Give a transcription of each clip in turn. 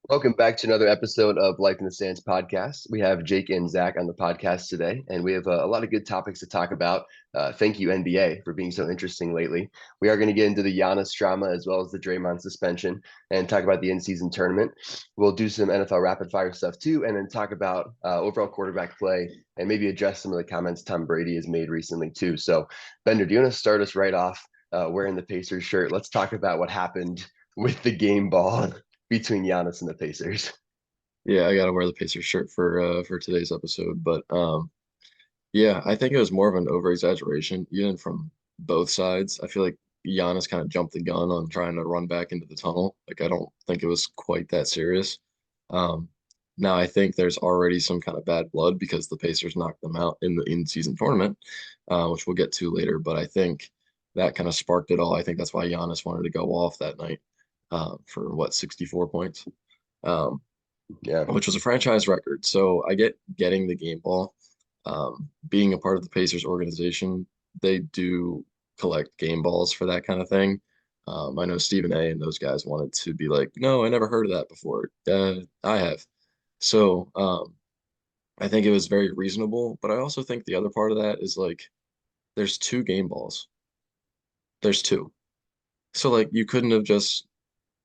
Welcome back to another episode of Life in the Sands podcast. We have Jake and Zach on the podcast today, and we have a lot of good topics to talk about. Thank you, NBA, for being so interesting lately. We are going to get into the Giannis drama as well as the Draymond suspension and talk about the in-season tournament. We'll do some NFL rapid fire stuff too, and then talk about overall quarterback play and maybe address some of the comments Tom Brady has made recently too. So, Bender, do you want to start us right off wearing the Pacers shirt? Let's talk about what happened with the game ball between Giannis and the Pacers. Yeah, I gotta wear the Pacers shirt for today's episode, but yeah, I think it was more of an over exaggeration, even from both sides. I feel like Giannis kind of jumped the gun on trying to run back into the tunnel. Like I don't think it was quite that serious. Um, Now I think there's already some kind of bad blood because the Pacers knocked them out in the in-season tournament, which we'll get to later. But I think that kind of sparked it all. I think that's why Giannis wanted to go off that night for what 64 points. Um, Yeah. which was a franchise record. So I get getting the game ball. Being a part of the Pacers organization, they do collect game balls for that kind of thing. I know Stephen A. and those guys wanted to be like, no, I never heard of that before. I have. So I think it was very reasonable, but I also think the other part of that is like, there's two game balls. There's two. So like you couldn't have just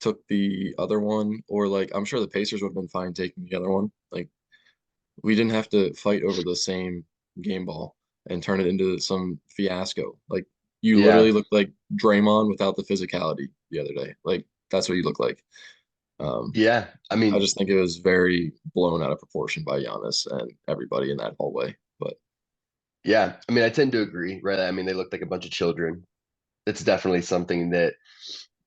took the other one, or like I'm sure the Pacers would have been fine taking the other one. Like we didn't have to fight over the same game ball and turn it into some fiasco. Like you Yeah. literally looked like Draymond without the physicality the other day. Like that's what you look like. Um, Yeah. I I mean, just think it was very blown out of proportion by Giannis and everybody in that hallway. But yeah. I mean, I tend to agree, right? I mean, they look like a bunch of children. It's definitely something that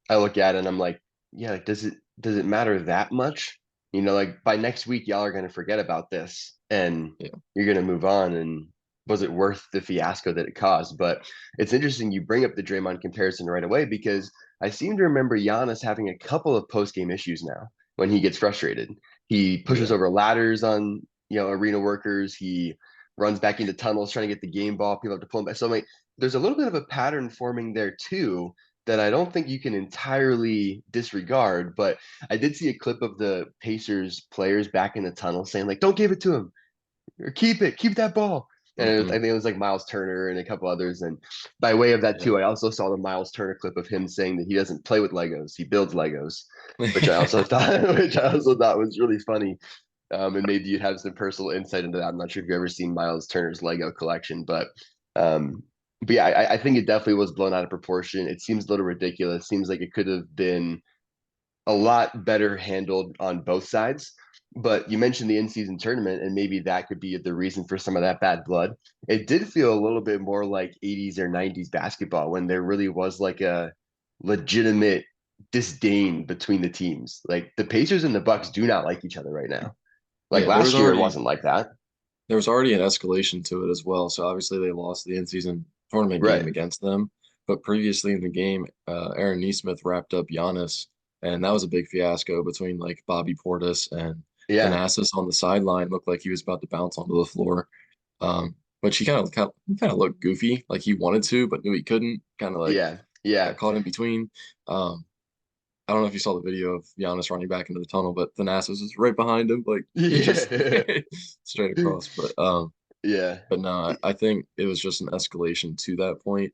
I look at and I'm like, yeah, like, does it matter that much? Like by next week, y'all are gonna forget about this and yeah, you're gonna move on. And was it worth the fiasco that it caused? But it's interesting you bring up the Draymond comparison right away because I seem to remember Giannis having a couple of post-game issues now when he gets frustrated. He pushes yeah, over ladders on, arena workers. He runs back into tunnels trying to get the game ball. People have to pull him back. So I'm like, there's a little bit of a pattern forming there too that I don't think you can entirely disregard. But I did see a clip of the Pacers players back in the tunnel saying, like, don't give it to him or keep it, keep that ball. And I hmm think it was like Miles Turner and a couple others. And by way of that yeah. too, I also saw the Miles Turner clip of him saying that he doesn't play with Legos, he builds Legos, which I also thought, which I also thought was really funny. And maybe you'd have some personal insight into that. I'm not sure if you've ever seen Miles Turner's Lego collection, um, but yeah, I think it definitely was blown out of proportion. It seems a little ridiculous. Seems like it could have been a lot better handled on both sides. But you mentioned the in-season tournament, and maybe that could be the reason for some of that bad blood. It did feel a little bit more like 80s or 90s basketball when there really was like a legitimate disdain between the teams. Like the Pacers and the Bucks do not like each other right now. Like Yeah, last year, it wasn't like that. there was already an escalation to it as well. So obviously they lost the in-season tournament game Right. against them. But previously in the game, Aaron Nesmith wrapped up Giannis, and that was a big fiasco between like Bobby Portis and Yeah. Thanasis on the sideline. Looked like he was about to bounce onto the floor. But she kind of looked goofy, like he wanted to, but knew he couldn't. Kind of like Yeah. Yeah. got caught in between. Um, I don't know if you saw the video of Giannis running back into the tunnel, but Thanasis is right behind him, like he just Yeah. straight across. Yeah. But no, I think it was just an escalation to that point.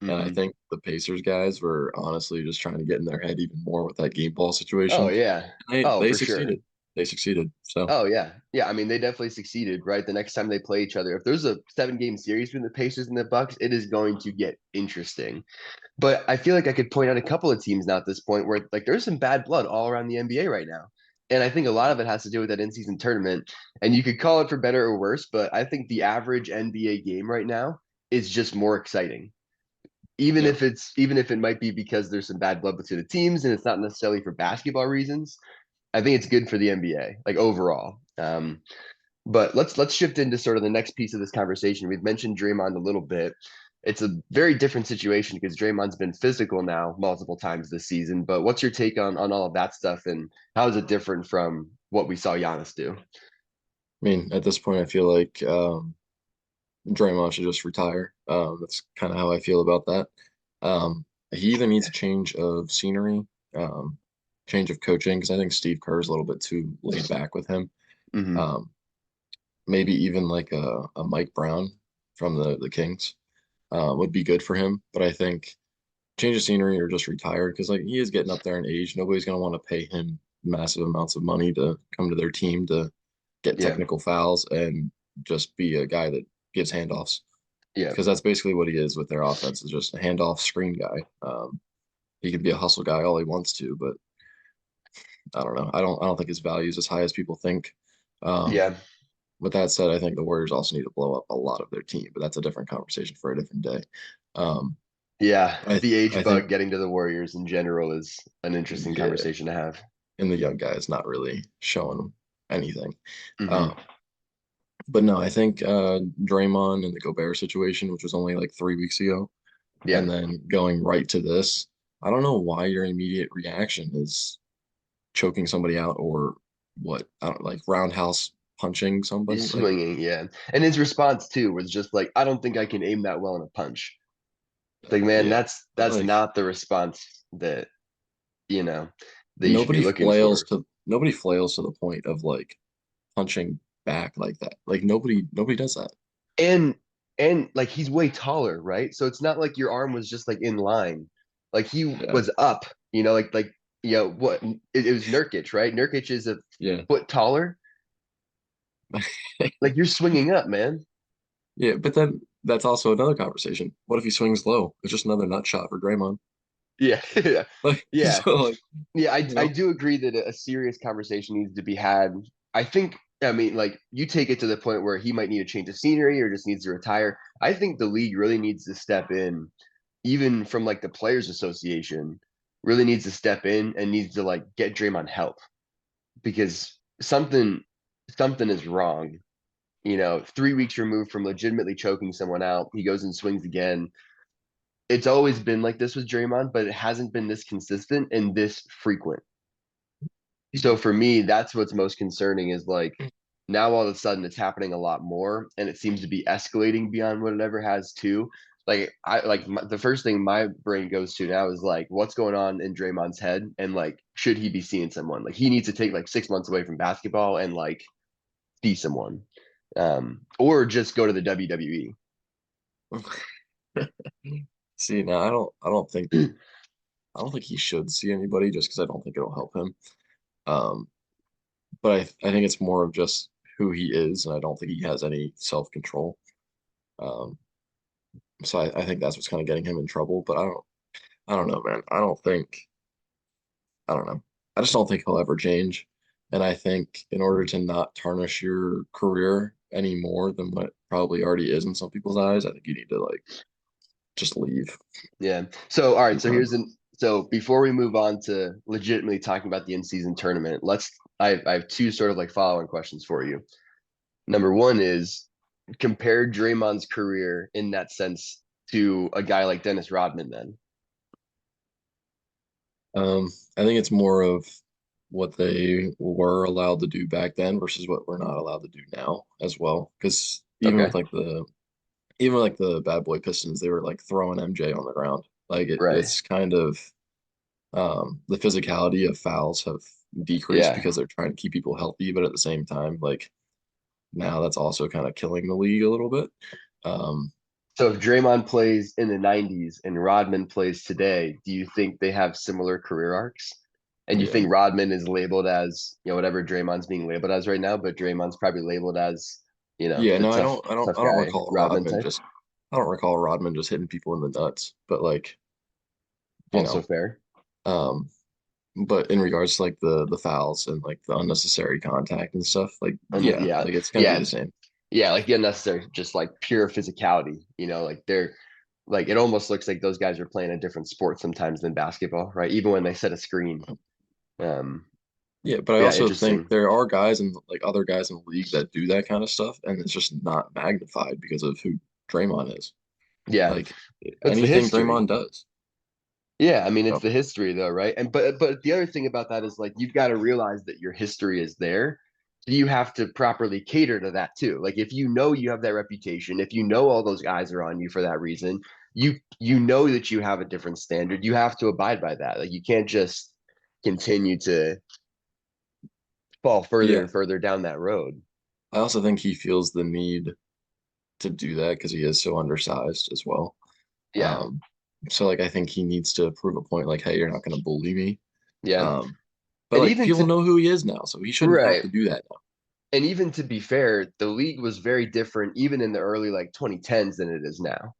And I Hmm. think the Pacers guys were honestly just trying to get in their head even more with that game ball Oh situation. yeah. And Oh, they for sure. succeeded. They succeeded. So Oh yeah. Yeah. I mean, they definitely succeeded, right? The next time they play each other, if there's a 7 game series between the Pacers and the Bucks, it is going to get interesting. But I feel like I could point out a couple of teams now at this point where like there's some bad blood all around the NBA right now. And I think a lot of it has to do with that in-season tournament. And you could call it for better or worse, but I think the average NBA game right now is just more exciting. yeah, Even if it might be because there's some bad blood between the teams and it's not necessarily for basketball reasons. I think it's good for the NBA, like overall. But let's shift into sort of the next piece of this conversation. We've mentioned Draymond a little bit. It's a very different situation because Draymond's been physical now multiple times this season. But what's your take on all of that stuff and how is it different from what we saw Giannis do? I mean, at this point, I feel like Draymond should just retire. That's kind of how I feel about that. He either needs a change of scenery, um, change of coaching because I think Steve Kerr is a little bit too laid back with him. Hmm. Um, maybe even like a Mike Brown from the Kings would be good for him. But I think change of scenery or just retire because like he is getting up there in age. Nobody's going to want to pay him massive amounts of money to come to their team to get Yeah. technical fouls and just be a guy that gives handoffs Yeah. because that's basically what he is with their offense is just a handoff screen guy. He can be a hustle guy all he wants to, but I don't know. I don't think his value is as high as people think. Um, Yeah. with that said, I think the Warriors also need to blow up a lot of their team, but that's a different conversation for a different day. Um, Yeah. I The age I think bug getting to the Warriors in general is an interesting yeah, conversation to have. and the young guy is not really showing anything. Hmm. Um, but no, I think Draymond and the Gobert situation, which was only like 3 weeks ago, Yeah. and then going right to this, I don't know why your immediate reaction is choking somebody out or what, I don't like roundhouse punching somebody. He's Like, swinging. Yeah. And his response too was just like, I don't think I can aim that well in a punch. It's like, man, yeah, that's like not the response that, you know, that you should be nobody looking flails for. to nobody flails to the point of like punching back like that. Like nobody does that. And and like he's way taller, right? So it's not like your arm was just like in line. Like he Yeah, was up, what it was Nurkic, right? Nurkic is a yeah, foot taller. Like you're swinging up, man. yeah. But then that's also another conversation. What if he swings low? It's just another nut shot for Draymond. Yeah. Like Yeah. so, like Yeah, you I know, do agree that a serious conversation needs to be had. I think, I mean, like you take it to the point where he might need a change of scenery or just needs to retire. I think the league really needs to step in, even from like the Players Association, really needs to step in and needs to like get Draymond help because something is wrong. 3 weeks removed from legitimately choking someone out, he goes and swings again. It's always been like this with Draymond, but it hasn't been this consistent and this frequent. So for me, that's what's most concerning is like now all of a sudden it's happening a lot more and it seems to be escalating beyond what it ever has too. Like the first thing my brain goes to now is like what's going on in Draymond's head and like should he be seeing someone? Like he needs to take like 6 months away from basketball and like see someone. Or just go to the WWE. see now I don't think he should see anybody just because I don't think it'll help him. Um, but I think it's more of just who he is, and I don't think he has any self-control. Um, so I think that's what's kind of getting him in trouble. But I don't know, man. I don't know. I just don't think he'll ever change. And I think in order to not tarnish your career any more than what it probably already is in some people's eyes, I think you need to like just leave. Yeah. So, all right. Be So done. so before we move on to legitimately talking about the in-season tournament, I have two sort of like following questions for you. Number one is compare Draymond's career in that sense to a guy like Dennis Rodman then. I think it's more of what they were allowed to do back then versus what we're not allowed to do now as well. Because Okay. even like the bad boy Pistons, they were like throwing MJ on the ground. Like Right. it's kind of the physicality of fouls have decreased Yeah. because they're trying to keep people healthy, but at the same time, like now that's also kind of killing the league a little bit. Um, So if Draymond plays in the 90s and Rodman plays today, do you think they have similar career arcs? And you yeah, think Rodman is labeled as, whatever Draymond's being labeled as right now, but Draymond's probably labeled as, yeah. the No, tough I don't guy recall Rodman type. I don't recall Rodman just hitting people in the nuts, but like you Also know, fair. um, but in regards to like the fouls and like the unnecessary contact and stuff, like And yeah, yeah, like it's gonna be the yeah, same. yeah, like the unnecessary, just like pure physicality, like they're like it almost looks like those guys are playing a different sport sometimes than basketball, right? Even when they set a screen. Um, Yeah, but I yeah, also think interesting. there are guys and like other guys in the league that do that kind of stuff, and it's just not magnified because of who Draymond is. Yeah, Like it's the anything history. Draymond does. Yeah, I mean So it's the history though, right? And but the other thing about that is like you've got to realize that your history is there. So you have to properly cater to that too. Like if you know you have that reputation, if you know all those guys are on you for that reason, you know that you have a different standard. You have to abide by that. Like you can't just continue to fall further Yeah. and further down that road. I also think he feels the need to do that because he is so undersized as well. Yeah. Um, so like I think he needs to prove a point like, hey, you're not going to bully me. Yeah. Um, but And like even people to know who he is now, so he shouldn't have right. to do that now. And even to be fair, the league was very different even in the early like 2010s than it is now.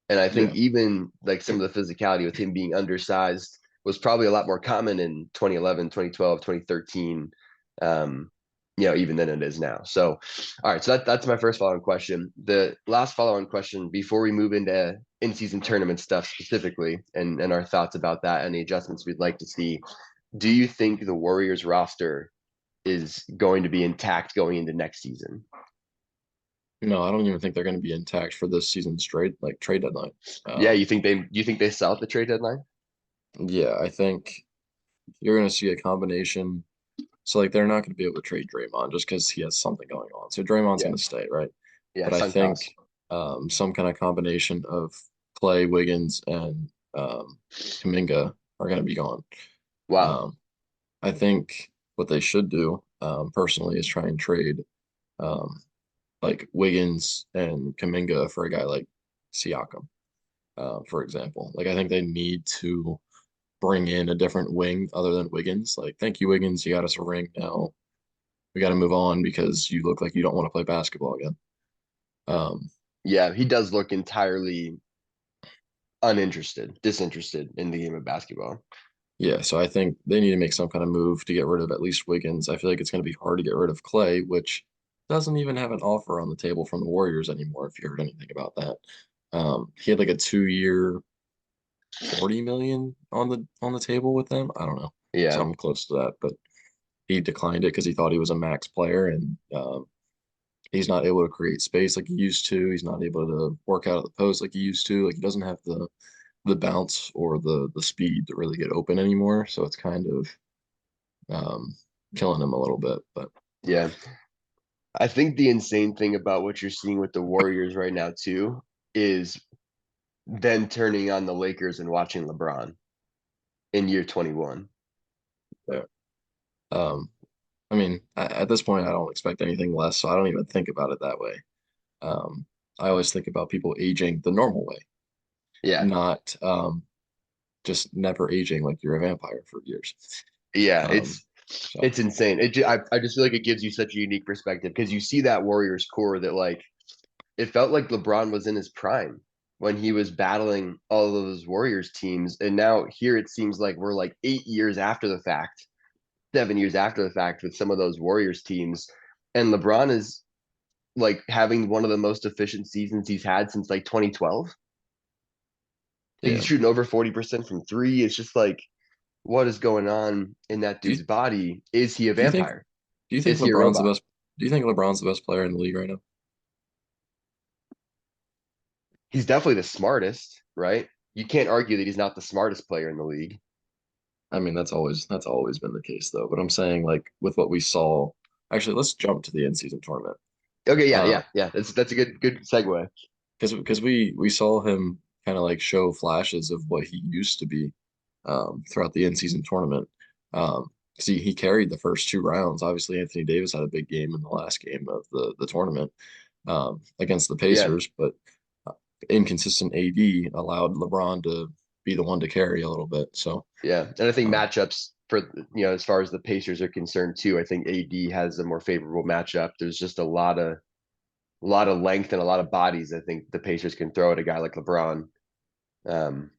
And I think Yeah. even like some of the physicality with him being undersized was probably a lot more common in 2011, 2012, 2013, even than it is now. So, all right. So that's my first follow-on question. The last follow-on question before we move into in-season tournament stuff specifically and our thoughts about that and the adjustments we'd like to see. Do you think the Warriors roster is going to be intact going into next season? No, I don't even think they're going to be intact for this season's trade deadline. Yeah, Um, you think they sell at the trade deadline? yeah, I think you're going to see a combination. So like they're not going to be able to trade Draymond just because he has something going on. So Draymond's Yeah, going to stay, right? yeah, But I sunk cost. think some kind of combination of Clay, Wiggins, and Kuminga are going to be gone. Wow. Um, I think what they should do, personally, is try and trade um, like Wiggins and Kuminga for a guy like Siakam, for example. Like I think they need to bring in a different wing other than Wiggins. Like, thank you, Wiggins. You got us a ring. Now we got to move on because you look like you don't want to play basketball again. Um, Yeah, he does look entirely disinterested in the game of basketball. yeah, so I think they need to make some kind of move to get rid of at least Wiggins. I feel like it's going to be hard to get rid of Clay, which doesn't even have an offer on the table from the Warriors anymore, if you heard anything about that. He had like a 2 year 40 million on the table with them. I don't know, Yeah, something close to that, but he declined it because he thought he was a max player and he's not able to create space like he used to. He's not able to work out at the post like he used to. Like he doesn't have the bounce or the speed to really get open anymore. So it's kind of um, killing him a little bit. But yeah. I think the insane thing about what you're seeing with the Warriors right now too is then turning on the Lakers and watching LeBron in year 21. yeah. um, I mean, at this point, I don't expect anything less, so I don't even think about it that way. Um, I always think about people aging the normal way, Yeah, not just never aging like you're a vampire for years. yeah, Um, so it's insane. I just feel like it gives you such a unique perspective because you see that Warriors core that like it felt like LeBron was in his prime when he was battling all of those Warriors teams. And now here it seems like we're like 8 years after the fact, 7 years after the fact with some of those Warriors teams. And LeBron is like having one of the most efficient seasons he's had since like 2012. Like he's yeah. shooting over 40% from three. It's just like, what is going on in that Do you dude's body? Is he a do you think vampire? do you think Is he a LeBron's the robot? best? Do you think LeBron's the best player in the league right now? He's definitely the smartest, right? You can't argue that he's not the smartest player in the league. I mean, that's always been the case though. But I'm saying like with what we saw, actually, let's jump to the in-season tournament. Okay, yeah, Uh, yeah. That's a good segue. because we saw him kind of like show flashes of what he used to be throughout the in-season tournament. Because he carried the first two rounds. Obviously, Anthony Davis had a big game in the last game of the tournament against the Yeah, Pacers, but uh, inconsistent AD allowed LeBron to be the one to carry a little bit. So, yeah. And I think um, matchups for as far as the Pacers are concerned too, I think AD has a more favorable matchup. There's just a lot of length and a lot of bodies I think the Pacers can throw at a guy like LeBron. Um,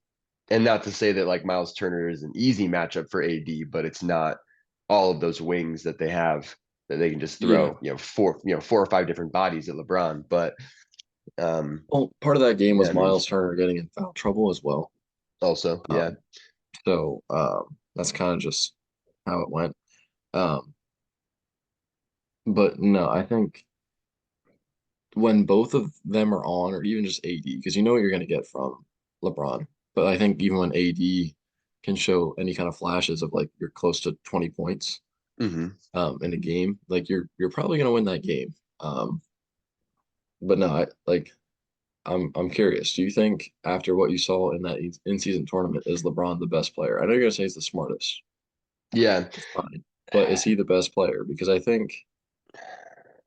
and not to say that like Miles Turner is an easy matchup for AD, but it's not all of those wings that they have that they can just yeah. throw, four or five different bodies at LeBron. But Well, part of that game yeah, was I mean, Miles Turner getting in foul trouble as well. also, yeah, Um, so that's kind of just how it went. Um, but no, I think when both of them are on, or even just AD, because you know what you're going to get from LeBron. But I think even when AD can show any kind of flashes of like you're close to 20 points hmm in a game, like you're probably going to win that game. But no, I'm curious. Do you think after what you saw in that in-season tournament, is LeBron the best player? I know you're going to say he's the smartest. Yeah. It's fine. But is he the best player? Because I think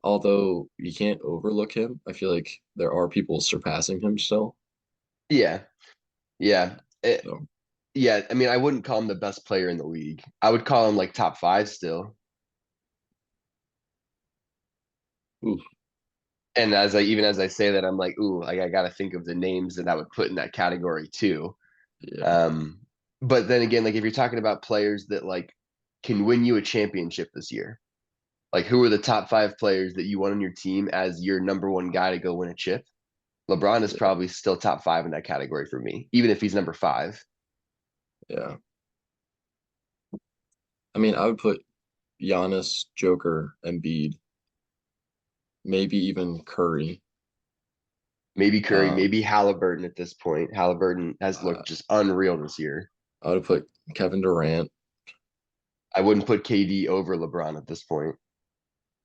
although you can't overlook him, I feel like there are people surpassing him still. Yeah. Yeah. So, Yeah. I mean, I wouldn't call him the best player in the league. I would call him like top five still. oof, And even as I say that, I'm like, ooh, like I got to think of the names that I would put in that category too. yeah, Um, but then again, like if you're talking about players that like can win you a championship this year, like who are the top five players that you want on your team as your number one guy to go win a chip? LeBron is yeah, probably still top five in that category for me, even if he's number five. yeah. I mean, I would put Giannis, Joker, Embiid, maybe even Curry. Maybe Curry, Um, maybe Halliburton at this point. Halliburton has uh, looked just unreal this year. I would put Kevin Durant. I wouldn't put KD over LeBron at this point.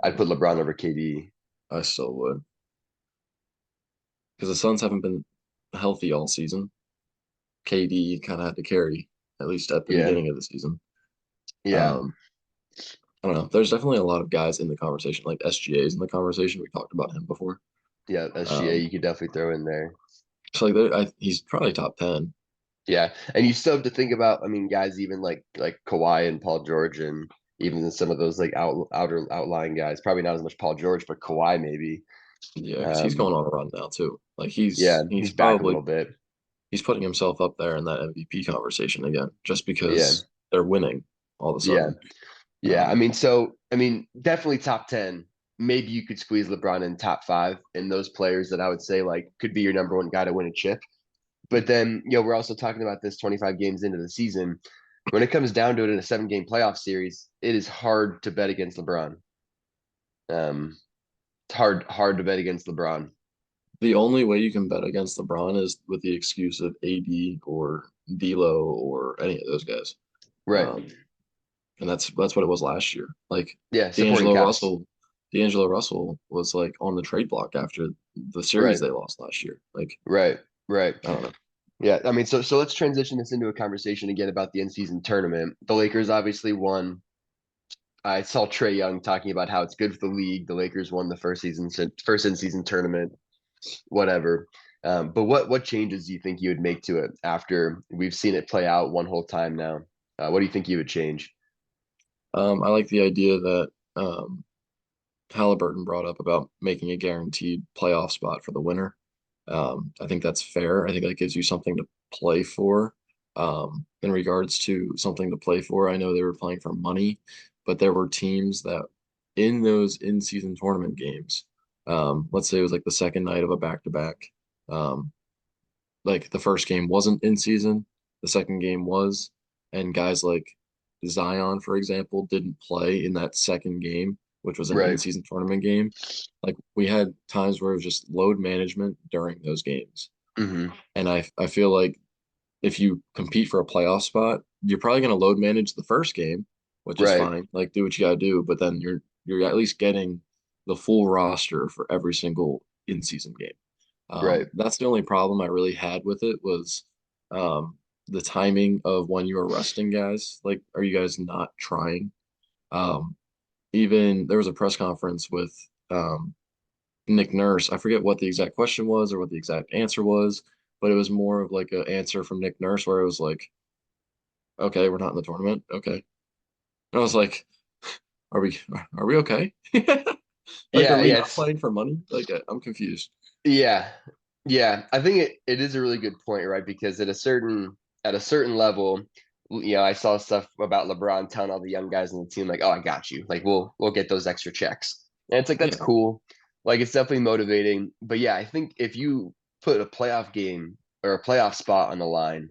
I'd put LeBron over KD. I still would because the Suns haven't been healthy all season. KD kind of had to carry at least at the Yeah, beginning of the season. yeah, Um, I don't know. There's definitely a lot of guys in the conversation, like SGA's in the conversation. We talked about him before. yeah. SGA, Um, you could definitely throw in there. so like he's probably top 10. Yeah, and you still have to think about. I mean, guys, even like Kawhi and Paul George, and even some of those like outer outlying guys. Probably not as much Paul George, but Kawhi maybe. Yeah, because he's Um, going on a run now too. Like yeah, he's he's back a little probably bit. he's putting himself up there in that MVP conversation again, just Yeah, because they're winning all of a yeah, sudden. yeah. I Um, mean, definitely top 10. Maybe you could squeeze LeBron in top five, and those players that I would say like could be your number one guy to win a chip. But then, we're also talking about this 25 games into the season. When it comes down to it in a 7 game playoff series, it is hard to bet against LeBron. It's hard to bet against LeBron. the only way you can bet against LeBron is with the excuse of AD or D'Lo or any of those guys. Right. Um, and that's what it was last year. Like Yeah, supporting D'Angelo cast. Russell, D'Angelo Russell was like on the trade block after the series Right. they lost last year. Like Right. Right. I don't know. Yeah. I mean, so let's transition this into a conversation again about the in-season tournament. The Lakers obviously won. I saw Trey Young talking about how it's good for the league. The Lakers won the first in-season tournament, whatever. But what changes do you think you would make to it after we've seen it play out one whole time now? What do you think you would change? I like the idea that Halliburton brought up about making a guaranteed playoff spot for the winner. I think that's fair. I think that gives you something to play for. In regards to something to play for, I know they were playing for money, but there were teams that in those in-season tournament games, let's say it was like the second night of a back-to-back, um, like the first game wasn't in season, the second game was, and guys like Zion, for example, didn't play in that second game, which was an Right. in-season tournament game. Like we had times where it was just load management during those games. Hmm. And I feel like if you compete for a playoff spot, you're probably going to load manage the first game, which is Right. fine. Like do what you got to do, but then you're at least getting the full roster for every single in-season game. Right. That's the only problem I really had with it was um, the timing of when you were resting guys. Like, are you guys not trying? Um, even there was a press conference with Nick Nurse. I forget what the exact question was or what the exact answer was, but it was more of like an answer from Nick Nurse where it was like, "Okay, we're not in the tournament." Okay, and I was like, "Are we? Are we okay? Like, are Yeah. we not Yes. playing for money? Like, I'm confused." Yeah. Yeah. I think it is a really good point, right? Because at a certain level, I saw stuff about LeBron telling all the young guys on the team, like, oh, I got you. Like we'll get those extra checks. And it's like that's Yeah, cool. Like it's definitely motivating. But yeah, I think if you put a playoff game or a playoff spot on the line,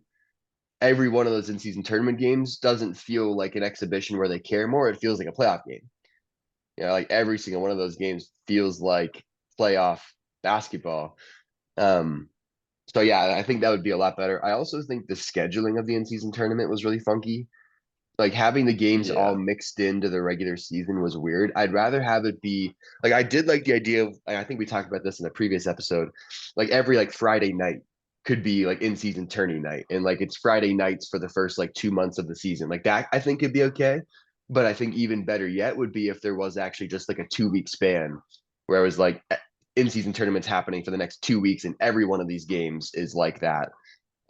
every one of those in-season tournament games doesn't feel like an exhibition where they care more. It feels like a playoff game. Like every single one of those games feels like playoff basketball. Um, so yeah, I think that would be a lot better. I also think the scheduling of the in-season tournament was really funky. Like having the games all yeah, mixed into the regular season was weird. I'd rather have it be I did like the idea of, I think we talked about this in a previous episode, like every like Friday night could be like in season tourney night, and like it's Friday nights for the first like 2 months of the season. Like that, I think could be okay. But I think even better yet would be if there was actually just like a 2 week span where it was like in season tournaments happening for the next 2 weeks, and every one of these games is like that.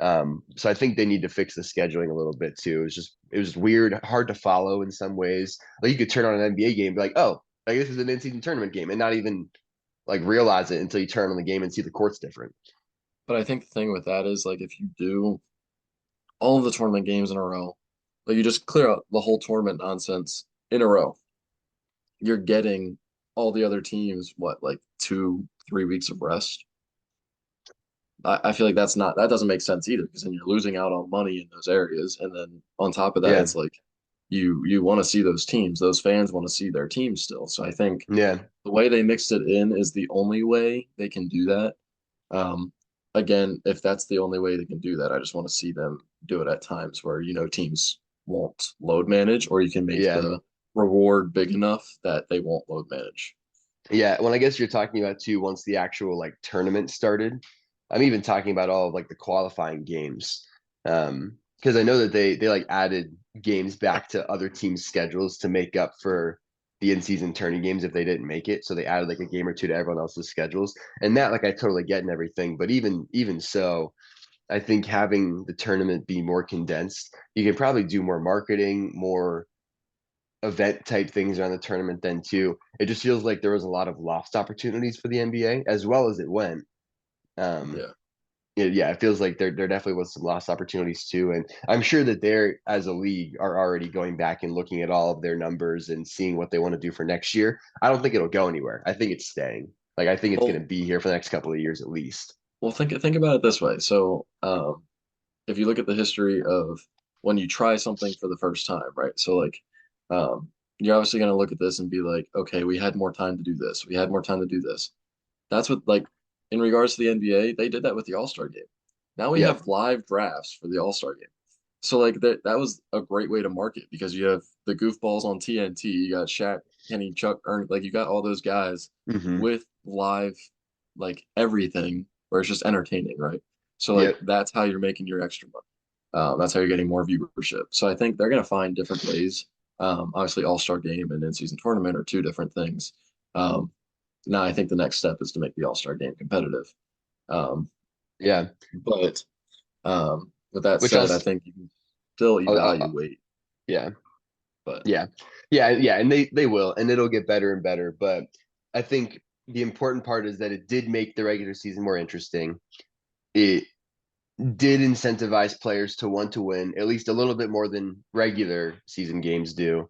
So I think they need to fix the scheduling a little bit too. It was weird, hard to follow in some ways. Like you could turn on an NBA game, and be like, oh, like this is an in-season tournament game, and not even like realize it until you turn on the game and see the court's different. But I think the thing with that is like if you do all of the tournament games in a row, like you just clear out the whole tournament nonsense in a row, you're getting all the other teams what like 2, 3 weeks of rest. I feel like that doesn't make sense either because then you're losing out on money in those areas, and then on top of that, Yeah, it's like you want to see those teams, those fans want to see their teams still. So I think yeah, the way they mixed it in is the only way they can do that. Um, Again, if that's the only way they can do that, I just want to see them do it at times where teams won't load manage, or you can make yeah, the reward big enough that they won't load manage. yeah. Well, I guess you're talking about too once the actual like tournament started. I'm even talking about all of like the qualifying games. Because I know that they like added games back to other teams' schedules to make up for the in-season tourney games if they didn't make it. So they added like a game or two to everyone else's schedules. And that like I totally get and everything. But even so, I think having the tournament be more condensed, you can probably do more marketing, more event type things around the tournament then too. It just feels like there was a lot of lost opportunities for the NBA as well as it went. Um, Yeah. yeah, it feels like there definitely was some lost opportunities too, and I'm sure that they're as a league are already going back and looking at all of their numbers and seeing what they want to do for next year. I don't think it'll go anywhere. I think it's staying. Like I think it's going Well, to be here for the next couple of years at least. think about it this way. So, if you look at the history of when you try something for the first time, right? So like you're obviously going to look at this and be like, okay, we had more time to do this. We had more time to do this. That's what like in regards to the NBA, they did that with the All-Star game. Now we Yep. have live drafts for the All-Star game. So like that was a great way to market because you have the goofballs on TNT, you got Shaq, Kenny, Chuck, Ern, like you got all those guys Hmm. with live like everything where it's just entertaining, right? So like Yep. that's how you're making your extra money. That's how you're getting more viewership. So I think they're gonna find different ways. Obviously, All-Star game and in-season tournament are two different things. Um, Now I think the next step is to make the All-Star game competitive. Um, Yeah. but with that Which said, I think you can still I'll evaluate. yeah. But Yeah. Yeah, yeah, and they will, and it'll get better and better. But I think the important part is that it did make the regular season more interesting. It did incentivize players to want to win at least a little bit more than regular season games do.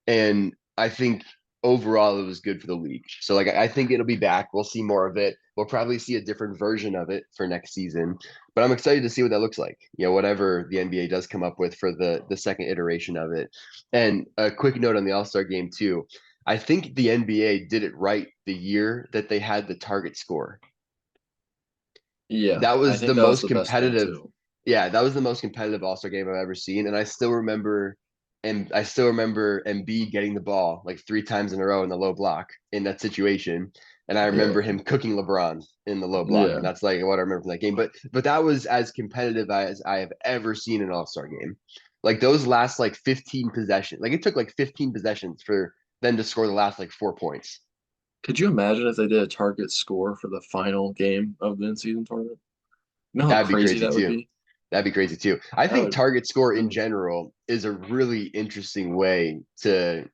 And I think overall it was good for the league. So like I think it'll be back. We'll see more of it. We'll probably see a different version of it for next season. But I'm excited to see what that looks like. You know, whatever the NBA does come up with for the second iteration of it. And a quick note on the All-Star game too. I think the NBA did it right the year that they had the target score. yeah, That I was the think that was most the best thing competitive. too. Yeah, that was the most competitive All-Star game I've ever seen. And I still remember Embiid getting the ball like 3 times in a row in the low block in that situation. And I Yeah, remember him cooking LeBron in the low block. yeah. And that's like what I remember from that game. But that was as competitive as I have ever seen an All-Star game. Like those last like 15 possessions. Like it took like 15 possessions for them to score the last like 4 points. Could you imagine if they did a target score for the final game of the in-season tournament? You know how That'd be crazy crazy that would too. be? That'd be crazy too. I That think would target score that in would general is a really interesting way to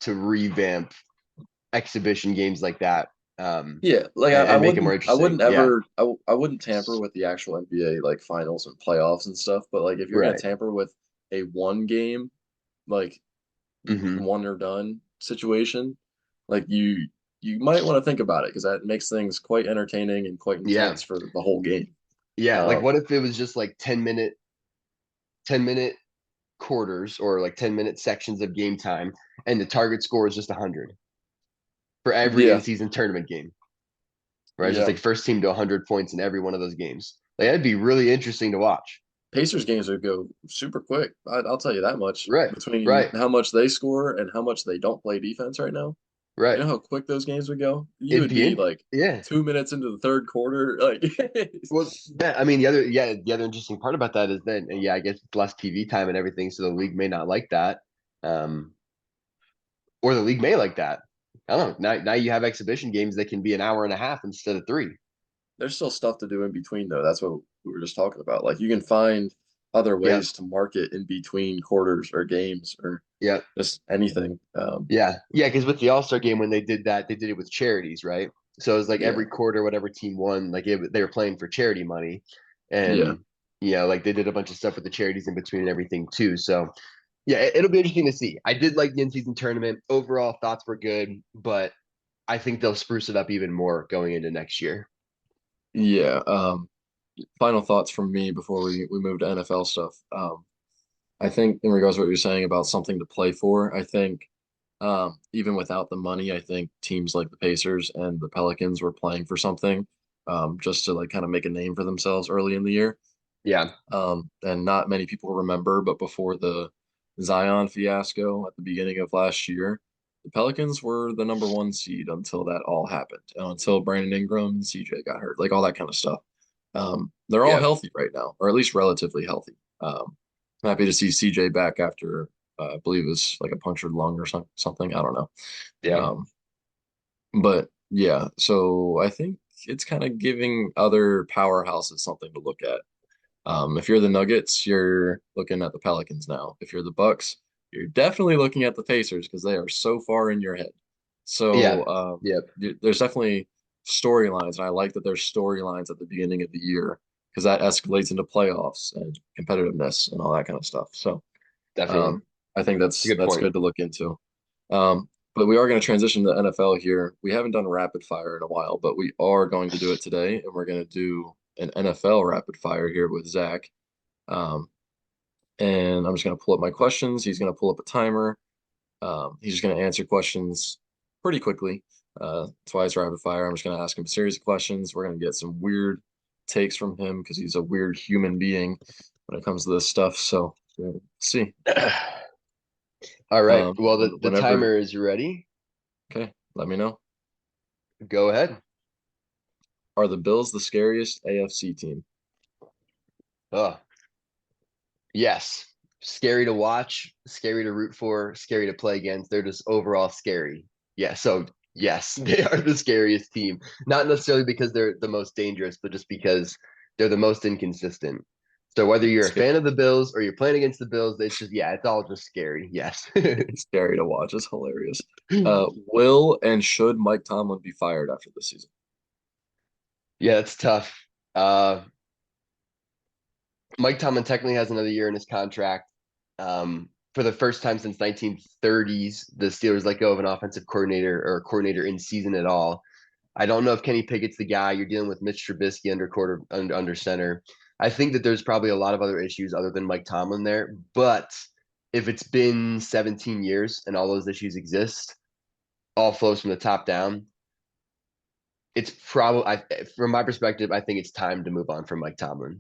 revamp exhibition games like that, Yeah, like and make it more I interesting. wouldn't Yeah, ever I wouldn't tamper with the actual NBA like finals and playoffs and stuff, but like if you're gonna right. tamper with a one game like Hmm. one or done situation, like you might want to think about it because that makes things quite entertaining and quite Yeah, intense for the whole game. yeah. Like, Um, what if it was just like 10-minute quarters or like 10-minute sections of game time, and the target score is just 100 for every yeah, in-season tournament game, right? It's just yeah. like first team to 100 points in every one of those games. Like that'd be really interesting to watch. Pacers games would go super quick. I'll tell you that much Right, between right. how much they score and how much they don't play defense right now. You Right. know how quick those games would go? You It'd would be be in, like yeah. 2 minutes into the third quarter. Like, Well, yeah, I mean, the other interesting part about that is that, yeah, I guess it's less TV time and everything, so the league may not like that, um, or the league may like that. I don't know. Now you have exhibition games that can be an hour and a half instead of three. there's still stuff to do in between, though. That's what we were just talking about. Like, you can find other Yeah, ways to market in between quarters or games or yeah, just anything. yeah. Because with the All Star game, when they did that, they did it with charities, right? So it was like Yeah, every quarter, whatever team won, like they were playing for charity money, yeah, and like they did a bunch of stuff with the charities in between and everything too. So yeah, it'll be interesting to see. I did like the in-season tournament. Overall, thoughts were good, but I think they'll spruce it up even more going into next year. yeah. Final thoughts from me before we move to NFL stuff. I think in regards to what you're saying about something to play for, I think even without the money, I think teams like the Pacers and the Pelicans were playing for something, just to like kind of make a name for themselves early in the year. Yeah, And not many people remember, but before the Zion fiasco at the beginning of last year, the Pelicans were the number one seed until that all happened, until Brandon Ingram and CJ got hurt, like all that kind of stuff. They're all yeah, healthy right now, or at least relatively healthy. I'm happy to see CJ back after, I believe it was like a punctured lung or something. I don't know. yeah, Um, but yeah, so I think it's kind of giving other powerhouses something to look at. If you're the Nuggets, you're looking at the Pelicans now. If you're the Bucks, you're definitely looking at the Pacers because they are so far in your head. yeah, So yeah. there's definitely storylines, and I like that there's storylines at the beginning of the year because that escalates into playoffs and competitiveness and all that kind of stuff. So Definitely. um, I think It's a good that's point. good to look into. But we are going to transition to NFL here. We haven't done rapid fire in a while, but we are going to do it today, and we're going to do an NFL rapid fire here with Zach. Um, and I'm just going to pull up my questions. He's going to pull up a timer. He's just going to answer questions pretty quickly. That's why it's rapid fire. I'm just going to ask him a series of questions. We're going to get some weird takes from him because he's a weird human being when it comes to this stuff. So we'll see. All right. Well, the Whenever, timer is ready. okay, let me know. Go ahead. Are the Bills the scariest AFC team? Oh, yes. Scary to watch, scary to root for, scary to play against. They're just overall scary. Yeah. So, yes, they are the scariest team. Not necessarily because they're the most dangerous, but just because they're the most inconsistent. So, whether you're a Sca- fan of the Bills or you're playing against the Bills, it's just, yeah, it's all just scary. Yes. Scary to watch. It's hilarious. Will and should Mike Tomlin be fired after this season? Yeah, it's tough. Uh, Mike Tomlin technically has another year in his contract. For the first time since 1930s, the Steelers let go of an offensive coordinator or a coordinator in season at all. I don't know if Kenny Pickett's the guy. You're dealing with Mitch Trubisky under center. I think that there's probably a lot of other issues other than Mike Tomlin there. But if it's been 17 years and all those issues exist, all flows from the top down. It's probably, from my perspective, I think it's time to move on from Mike Tomlin.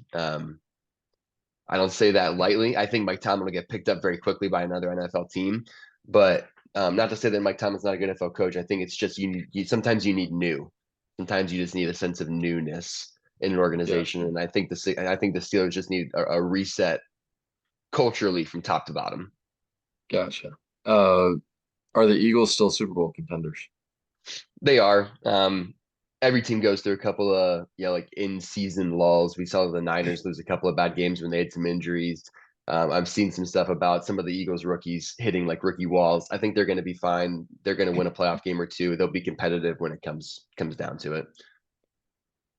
I don't say that lightly. I think Mike Tomlin will get picked up very quickly by another NFL team, but not to say that Mike Tomlin's not a good NFL coach. I think it's just sometimes you need new. Sometimes you just need a sense of newness in an organization, Gotcha. and I think the Steelers just need a reset culturally from top to bottom. Gotcha. Uh, are the Eagles still Super Bowl contenders? They are. Every team goes through a couple of like in season lulls. We saw the Niners lose a couple of bad games when they had some injuries. I've seen some stuff about some of the Eagles rookies hitting like rookie walls. I think they're going to be fine. They're going to win a playoff game or two. They'll be competitive when it comes down to it.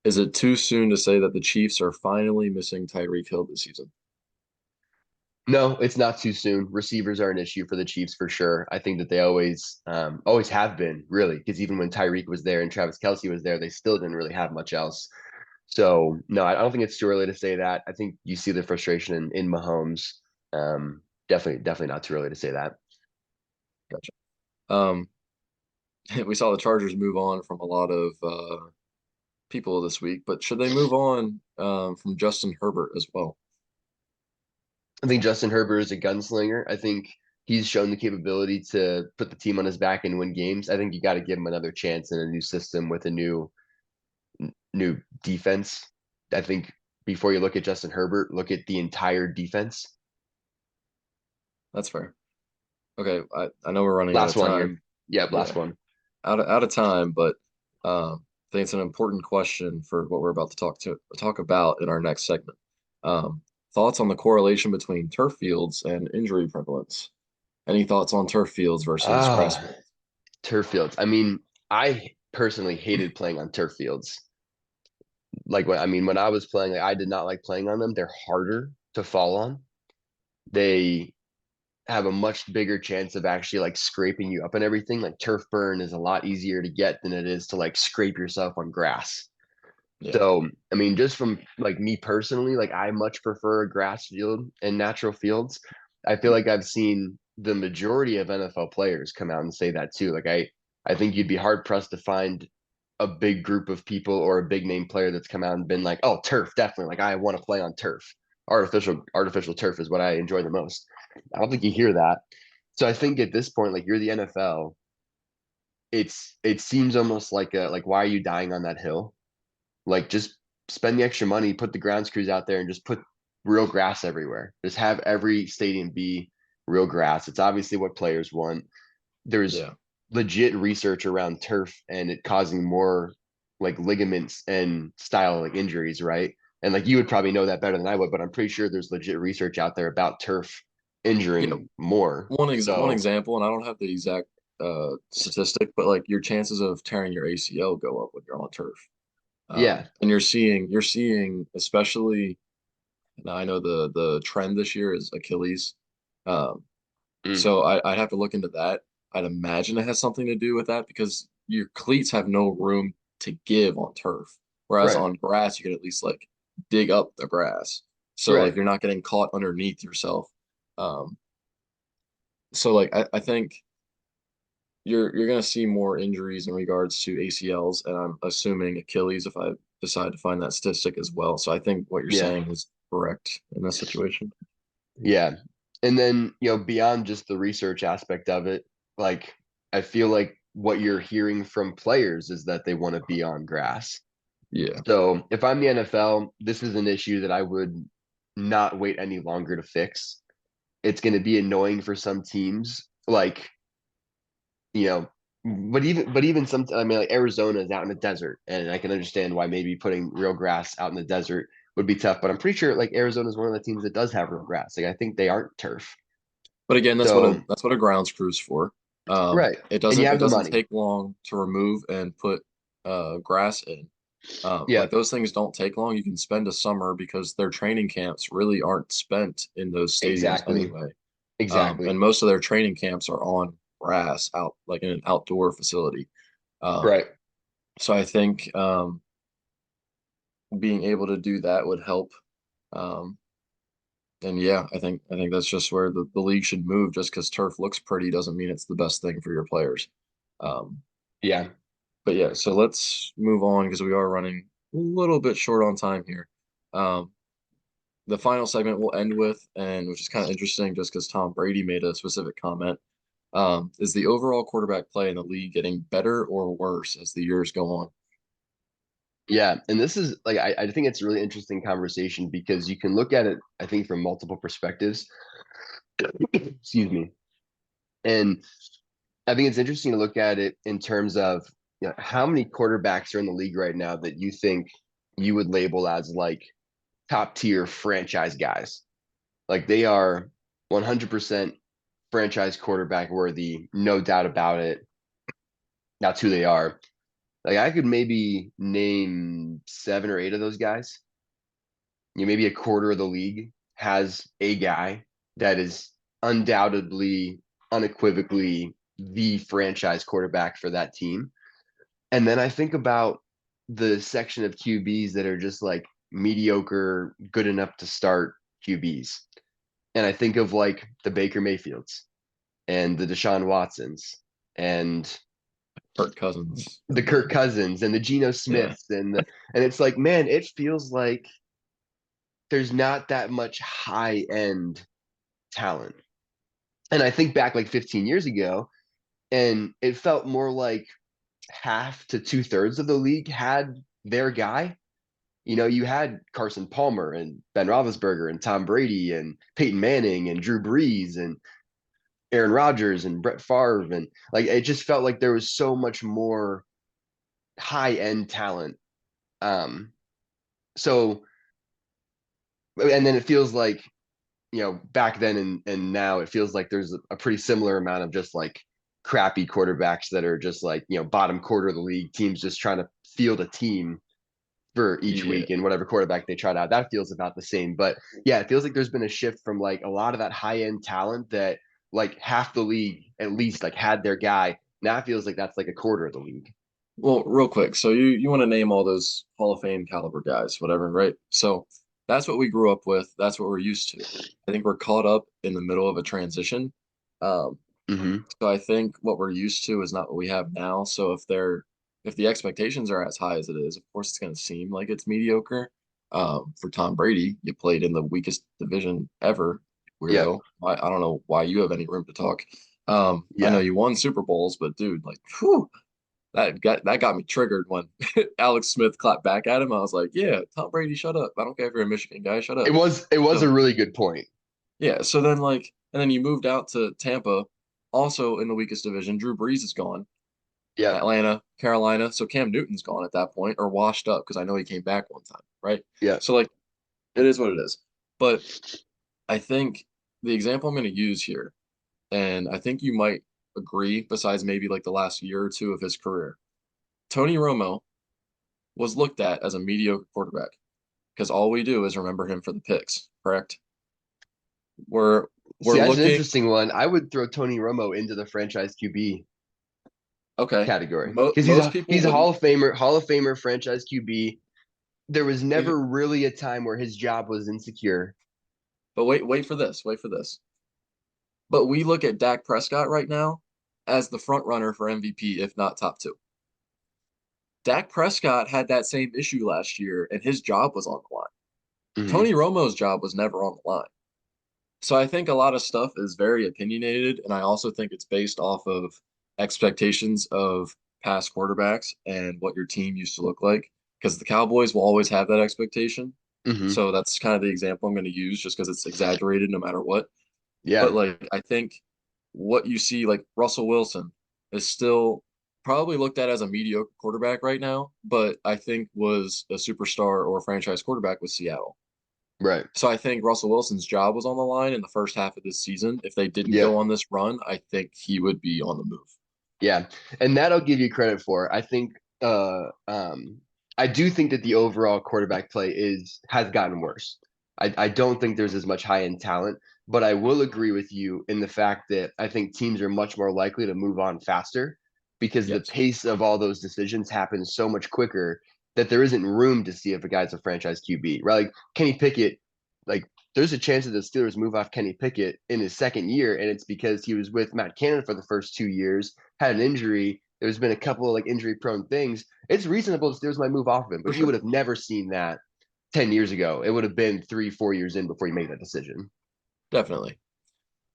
Is it too soon to say that the Chiefs are finally missing Tyreek Hill this season? No, it's not too soon. Receivers are an issue for the Chiefs for sure. I think that they always have been really because even when Tyreek was there and Travis Kelce was there, they still didn't really have much else. So no, I don't think it's too early to say that. I think you see the frustration in Mahomes. Definitely not too early to say that. Gotcha. Um, we saw the Chargers move on from a lot of people this week, but should they move on from Justin Herbert as well? I think Justin Herbert is a gunslinger. I think he's shown the capability to put the team on his back and win games. I think you got to give him another chance in a new system with a new defense. I think before you look at Justin Herbert, look at the entire defense. That's fair. Okay, I know we're running out Last of one here. time. Yeah, last Yeah, one. out of time, but I think it's an important question for what we're about to talk about in our next segment. Um, Thoughts on the correlation between turf fields and injury prevalence? Any thoughts on turf fields versus grass Ah, fields? turf fields. I mean, I personally hated playing on turf fields. Like when I was playing, like, I did not like playing on them. They're harder to fall on. They have a much bigger chance of actually like scraping you up and everything. Like turf burn is a lot easier to get than it is to like scrape yourself on grass. Yeah, So, I mean, just from like me personally, like I much prefer a grass field and natural fields. I feel like I've seen the majority of NFL players come out and say that too. Like I think you'd be hard pressed to find a big group of people or a big name player that's come out and been like, "Oh, turf, definitely. Like I want to play on turf. Artificial turf is what I enjoy the most." I don't think you hear that. So I think at this point, like you're the NFL, it seems almost like a like why are you dying on that hill? Like just spend the extra money, put the ground screws out there, and just put real grass everywhere. Just have every stadium be real grass. It's obviously what players want. There's yeah, legit research around turf and it causing more like ligaments and style like injuries, right? And like you would probably know that better than I would, but I'm pretty sure there's legit research out there about turf yeah. injuring more. One So example, and I don't have the exact statistic, but like your chances of tearing your ACL go up when you're on turf. yeah. And you're seeing especially now I know the trend this year is Achilles. Um, Mm, so I'd have to look into that. I'd imagine it has something to do with that because your cleats have no room to give on turf. Whereas right. on grass, you can at least like dig up the grass. So like Right. you're not getting caught underneath yourself. Um, so like I think you're gonna see more injuries in regards to ACLs, and I'm assuming Achilles if I decide to find that statistic as well. So I think what you're Yeah. saying is correct in this situation. Yeah. And then, beyond just the research aspect of it, like I feel like what you're hearing from players is that they want to be on grass. Yeah. So if I'm the NFL, this is an issue that I would not wait any longer to fix. It's going to be annoying for some teams, like, you know, but even some, I mean, like Arizona is out in the desert, and I can understand why maybe putting real grass out in the desert would be tough. But I'm pretty sure like Arizona is one of the teams that does have real grass. Like I think they aren't turf. But again, that's what a So that's what a grounds crew's for. right, It and you doesn't it have the doesn't money. take long to remove and put grass in. Like Yep, those things don't take long. You can spend a summer because their training camps really aren't spent in those stadiums exactly, anyway. And exactly. most of their training camps are on grass out like in an outdoor facility. Um, Right. so I think being able to do that would help. Um, and yeah, I think that's just where the league should move. Just because turf looks pretty doesn't mean it's the best thing for your players. Um, Yeah. but yeah, so let's move on because we are running a little bit short on time here. Um, the final segment we'll end with, and which is kind of interesting just because Tom Brady made a specific comment, is the overall quarterback play in the league getting better or worse as the years go on? Yeah. And this is like, I think it's a really interesting conversation because you can look at it, I think, from multiple perspectives. Excuse me. And I think it's interesting to look at it in terms of how many quarterbacks are in the league right now that you think you would label as like top tier franchise guys. Like they are 100% franchise quarterback worthy, no doubt about it. That's who they are. Like I could maybe name 7 or 8 of those guys. Maybe a quarter of the league has a guy that is undoubtedly, unequivocally the franchise quarterback for that team. And then I think about the section of QBs that are just like mediocre, good enough to start QBs. And I think of like the Baker Mayfields and the Deshaun Watsons and Kirk Cousins the and Kirk Cousins and the Geno yeah, Smiths and it's like, man, it feels like there's not that much high end talent. And I think back like 15 years ago, and it felt more like half to two-thirds of the league had their guy. You know, you had Carson Palmer and Ben Roethlisberger and Tom Brady and Peyton Manning and Drew Brees and Aaron Rodgers and Brett Favre, and like it just felt like there was so much more high end talent. Um, so and then it feels like, you know, back then and now it feels like there's a pretty similar amount of just like crappy quarterbacks that are just like, you know, bottom quarter of the league, teams just trying to field a team for each Yeah. week and whatever quarterback they tried out. That feels about the same. But yeah, it feels like there's been a shift from like a lot of that high end talent that like half the league at least like had their guy. Now it feels like that's like a quarter of the league. Well, real quick, so you want to name all those Hall of Fame caliber guys, whatever, right? So that's what we grew up with. That's what we're used to. I think we're caught up in the middle of a transition. Um, Mm-hmm. so I think what we're used to is not what we have now. So if the expectations are as high as it is, of course it's going to seem like it's mediocre. For Tom Brady, you played in the weakest division ever, Yeah. weirdo. I don't know why you have any room to talk. I know Yeah. you won Super Bowls, but dude, like, whew, that got me triggered when Alex Smith clapped back at him. I was like, yeah, Tom Brady, shut up. I don't care if you're a Michigan guy, shut up. It was a So really good point. yeah, so then like and then you moved out to Tampa, also in the weakest division. Drew Brees is gone. Yeah. Atlanta, Carolina. So Cam Newton's gone at that point or washed up because I know he came back one time, right? Yeah. So like it is what it is. But I think the example I'm going to use here, and I think you might agree, besides maybe like the last year or two of his career, Tony Romo was looked at as a mediocre quarterback because all we do is remember him for the picks, correct? We're See, we're that's an looking interesting one. I would throw Tony Romo into the franchise QB okay. category Mo because most people he's a wouldn't, Hall of Famer franchise QB. There was we, never really a time where his job was insecure. but wait for this, wait for this. But we look at Dak Prescott right now as the front runner for MVP, if not top two. Dak Prescott had that same issue last year, and his job was on the line. Hmm. Tony Romo's job was never on the line. So I think a lot of stuff is very opinionated, and I also think it's based off of expectations of past quarterbacks and what your team used to look like. Because the Cowboys will always have that expectation. Hmm. So that's kind of the example I'm going to use just because it's exaggerated no matter what. But Yeah. like I think what you see, like Russell Wilson is still probably looked at as a mediocre quarterback right now, but I think was a superstar or a franchise quarterback with Seattle. Right. So I think Russell Wilson's job was on the line in the first half of this season. If they didn't Yeah. go on this run, I think he would be on the move. Yeah. And that I'll give you credit for. I think I do think that the overall quarterback play is has gotten worse. I don't think there's as much high end talent, but I will agree with you in the fact that I think teams are much more likely to move on faster because the Yes. pace of all those decisions happens so much quicker that there isn't room to see if a guy's a franchise QB. Right? Like Kenny Pickett, like there's a chance that the Steelers move off Kenny Pickett in his second year, and it's because he was with Matt Cannon for the first 2 years, had an injury. There's been a couple of like injury prone things. It's reasonable the Steelers might move off of him, For but you would sure. have never seen that 10 years ago. It would have been 3, 4 years in before you made that decision. Definitely.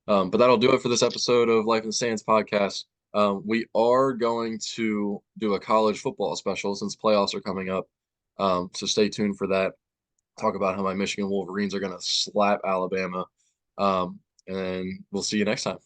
But that'll do it for this episode of Life in the Stands podcast. We are going to do a college football special since playoffs are coming up. So stay tuned for that. Talk about how my Michigan Wolverines are going to slap Alabama. And we'll see you next time.